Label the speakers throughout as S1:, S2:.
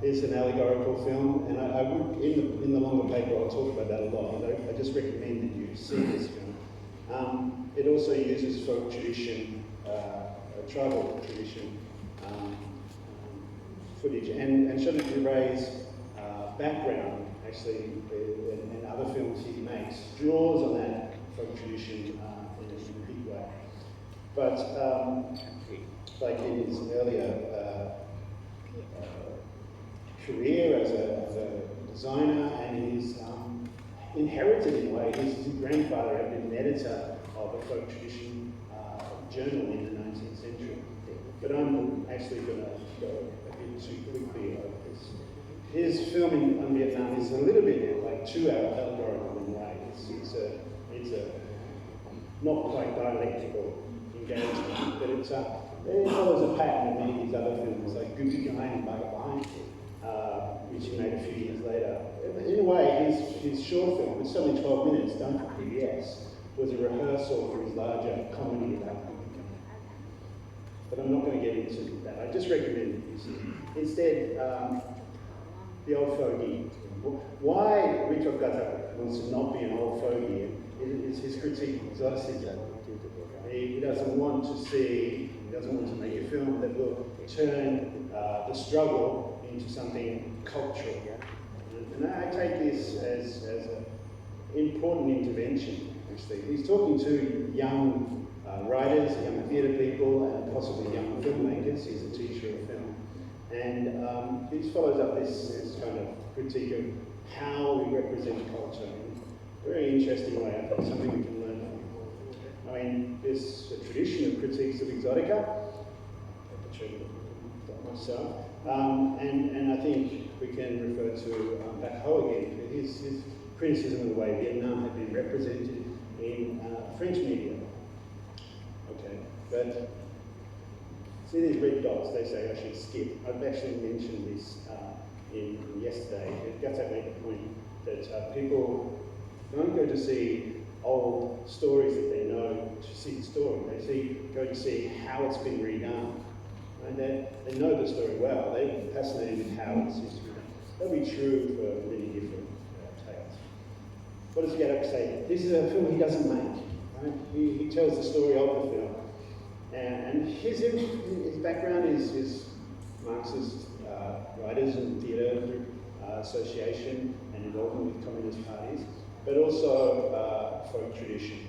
S1: is an allegorical film, and I would, in the longer paper, I'll talk about that a lot, and I just recommend that you see this film. It also uses folk tradition, tribal tradition footage, and Ghatak and Ray's background, actually, and other films he makes, draws on that folk tradition in a big way. But like in his earlier career as a designer, and he's inherited in a way, his grandfather had been an editor of a folk tradition journal in the 19th century. But I'm actually going to go a bit too quickly over this. His film on Vietnam is a little bit like too allegorical in a way. It's a not quite dialectical engagement, but it follows a pattern of many of his other films, like Quy Nhon and Bhagavan, which he made a few years later. In a way, his short film, it's only 12 minutes, done for PBS, was a rehearsal for his larger comedy about Quy Nhon. But I'm not going to get into that. I just recommend it you see. Instead, the old fogey. Why Richard Ghatak wants to not be an old fogey is his critique of exoticism. He doesn't want to make a film that will turn the struggle into something cultural. And I take this as an important intervention, actually. He's talking to young writers, young theatre people, and possibly young filmmakers. He's a teacher of film. And he follows up this kind of critique of how we represent culture in a very interesting way. I think something we can learn from. I mean, there's a tradition of critiques of exotica, which I've done myself. And I think we can refer to Back Ho again, his criticism of the way Vietnam had been represented in French media. Okay, but see these red dots, they say I should skip. I've actually mentioned this in yesterday. Ghatak made the point that people don't go to see old stories that they know to see the story. They go to see how it's been redone. And they know the story well. They're fascinated with how it's used to be done. That'll be true for many different tales. What does Ghatak say? This is a film he doesn't make. Right? He tells the story of the film. And his background is Marxist writers and theatre association and involvement with communist parties, but also folk tradition.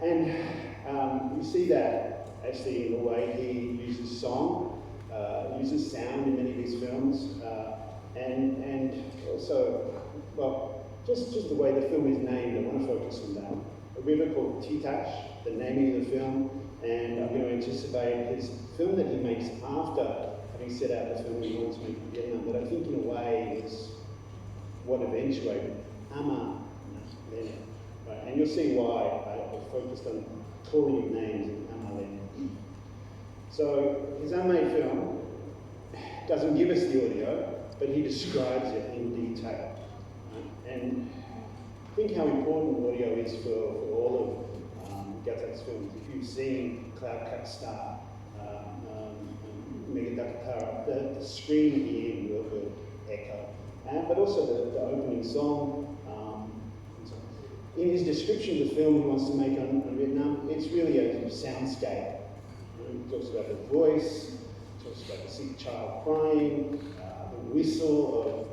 S1: And you see that actually in the way he uses song, uses sound in many of his films, and also, well, just the way the film is named, I want to focus on that. A river called Titash, the naming of the film, and I'm going to anticipate his film that he makes after having set out the film he wants to make in Vietnam, that I think in a way is what eventuated Ama. Right, and you'll see why I focused on calling him names in Ama. So his unmade film doesn't give us the audio, but he describes it in detail. And think how important audio is for all of Ghatak's films. If you've seen Cloud Cut Star, Megadakatara, the scream at the end will echo. But also the opening song. In his description of the film he wants to make on Vietnam, it's really a soundscape. He talks about the voice, he talks about the sick child crying, the whistle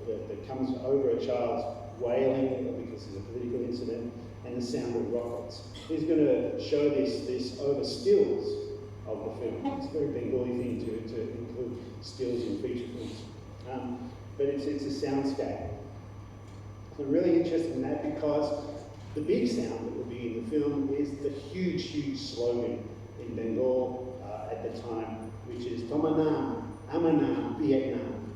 S1: that comes over a child's wailing because there's a political incident, and the sound of rockets. He's going to show this over stills of the film. It's a very Bengali thing to include stills in feature films. But it's a soundscape. So I'm really interested in that because the big sound that will be in the film is the huge slogan in Bengal at the time, which is Tomanam, Amanam, Vietnam.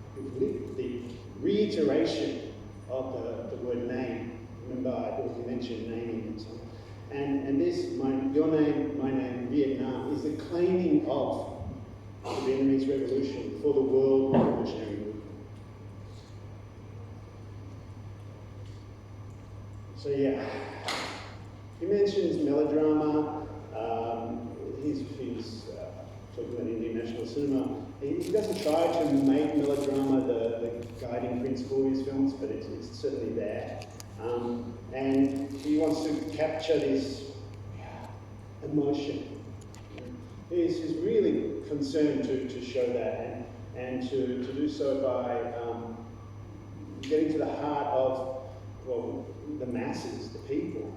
S1: The reiteration of the word name. Remember, I already mentioned naming and so on. And this, your name, my name, Vietnam, is the claiming of the Vietnamese Revolution for the world revolutionary movement. So yeah, he mentions melodrama. He's talking about Indian national cinema. he doesn't try to make melodrama the guiding principle of his films, but it's certainly there. And he wants to capture this emotion. He's really concerned to show that, and to do so by getting to the heart of, well, the masses, the people.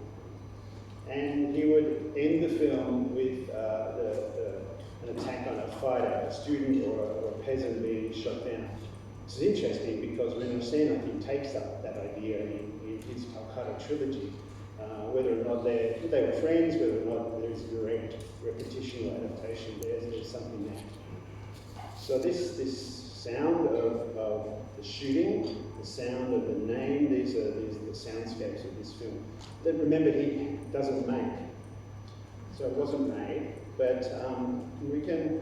S1: And he would end the film with an attack on a fighter, a student or a peasant being shot down. This is interesting because Renaud, I think, takes up that idea in his Calcutta trilogy. Whether or not they were friends, whether or not there's a direct repetition or adaptation, there's something there. So this sound of the shooting, the sound of the name, these are the soundscapes of this film. Then remember, he doesn't make, so it wasn't made, but we can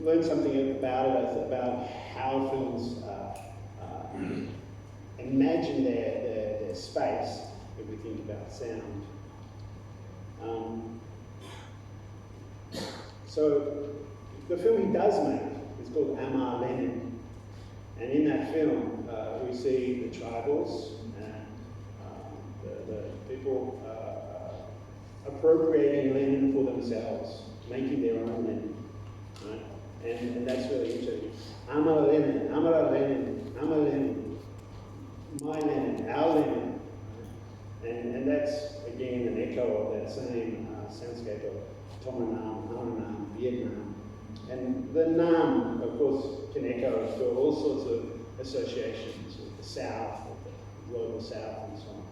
S1: learn something about it, about how films imagine their space if we think about sound. So the film he does make is called Amar Lenin, and in that film we see the tribals and the people appropriating Lenin for themselves, making their own Lenin, right? And that's really interesting. Amar Lenin, Amar Lenin, Amar Lenin, my Lenin, our Lenin. And that's, again, an echo of that same soundscape of Tom Nam, Vietnam. And the Nam, of course, can echo to all sorts of associations with the South, with the global South, and so on.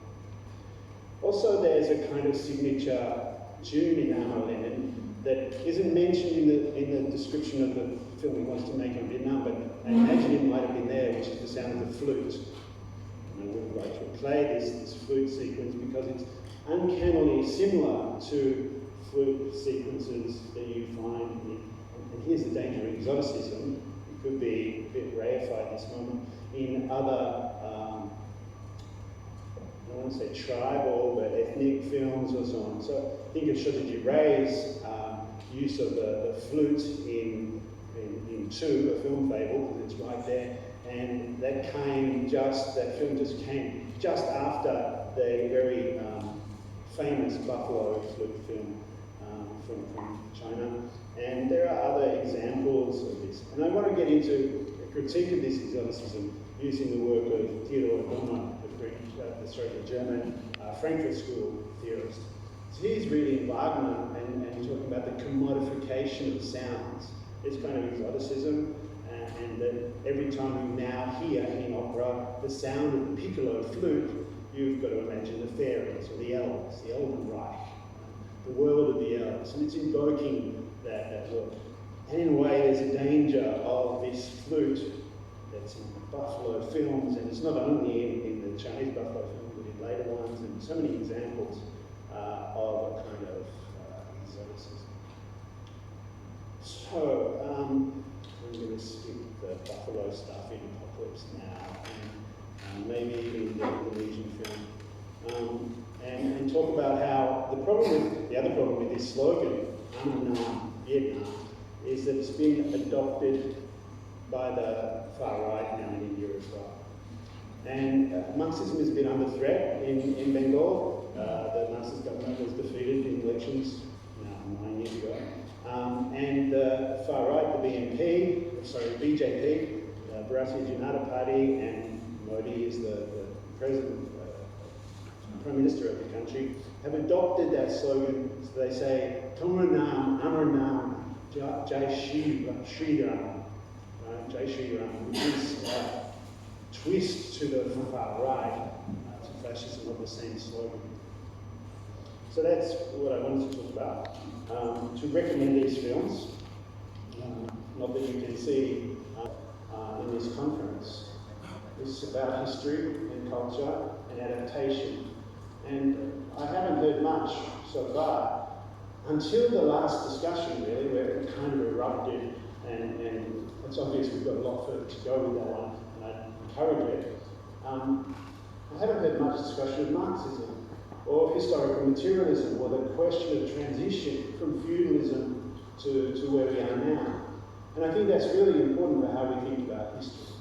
S1: Also, there's a kind of signature tune in Amar Lenin that isn't mentioned in the description of the film he wants to make on Vietnam, but I imagine it might have been there, which is the sound of the flute. And I would like to play this flute sequence because it's uncannily similar to flute sequences that you find in, and here's the danger of exoticism, it could be a bit reified this moment, in other, I don't want to say tribal, but ethnic films or so on. So think of Shotaji Ray's use of the flute in 2, A Film Fable, because it's right there. And that film just came just after the very famous Buffalo flute film from China. And there are other examples of this. And I want to get into a critique of this exoticism using the work of Theodor Adorno, the German Frankfurt School theorist. So he's reading Wagner and talking about the commodification of sounds. It's kind of exoticism, and that every time you now hear in opera the sound of the piccolo flute, you've got to imagine the fairies or the elves, the Elven Reich, the world of the elves, and it's invoking that world. And in a way, there's a danger of this flute that's in the Buffalo films, and it's not only in the Chinese Buffalo films, but in later ones, and so many examples of a kind of exoticism. So, I'm going to skip the Buffalo stuff in Apocalypse Now, and maybe even the Legion film, and talk about how the other problem with this slogan, Vietnam, is that it's been adopted by the far right now in India as well. And Marxism has been under threat in Bengal. The Marxist government was defeated in elections 9 years ago. And the far right, the BJP, Bharatiya Janata Party, and Modi is the president, Prime Minister of the country, have adopted that slogan. So they say, Tumra Nam, Amar Nam, Jai Shri Ram, Jai Shri Ram, which is a twist to the far right, to fascism of the same slogan. So that's what I wanted to talk about. To recommend these films, not that you can see in this conference. This is about history and culture and adaptation. And I haven't heard much so far until the last discussion, really, where it kind of erupted, and it's obvious we've got a lot further to go with that one, and I encourage it. I haven't heard much discussion of Marxism, or historical materialism, or the question of transition from feudalism to where we are now. And I think that's really important for how we think about history.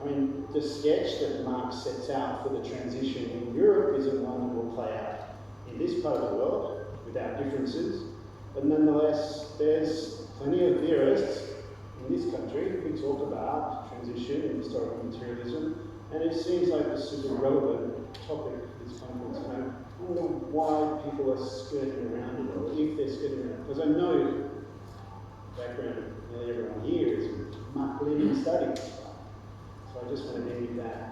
S1: I mean, the sketch that Marx sets out for the transition in Europe isn't one that will play out in this part of the world without differences, but nonetheless, there's plenty of theorists in this country who talk about transition and historical materialism, and it seems like a super relevant topic for this conference. And I wonder why people are skirting around it, or if they're skirting around it, because I know background of nearly everyone here is Mark Lenin studies. So I just want to end with that.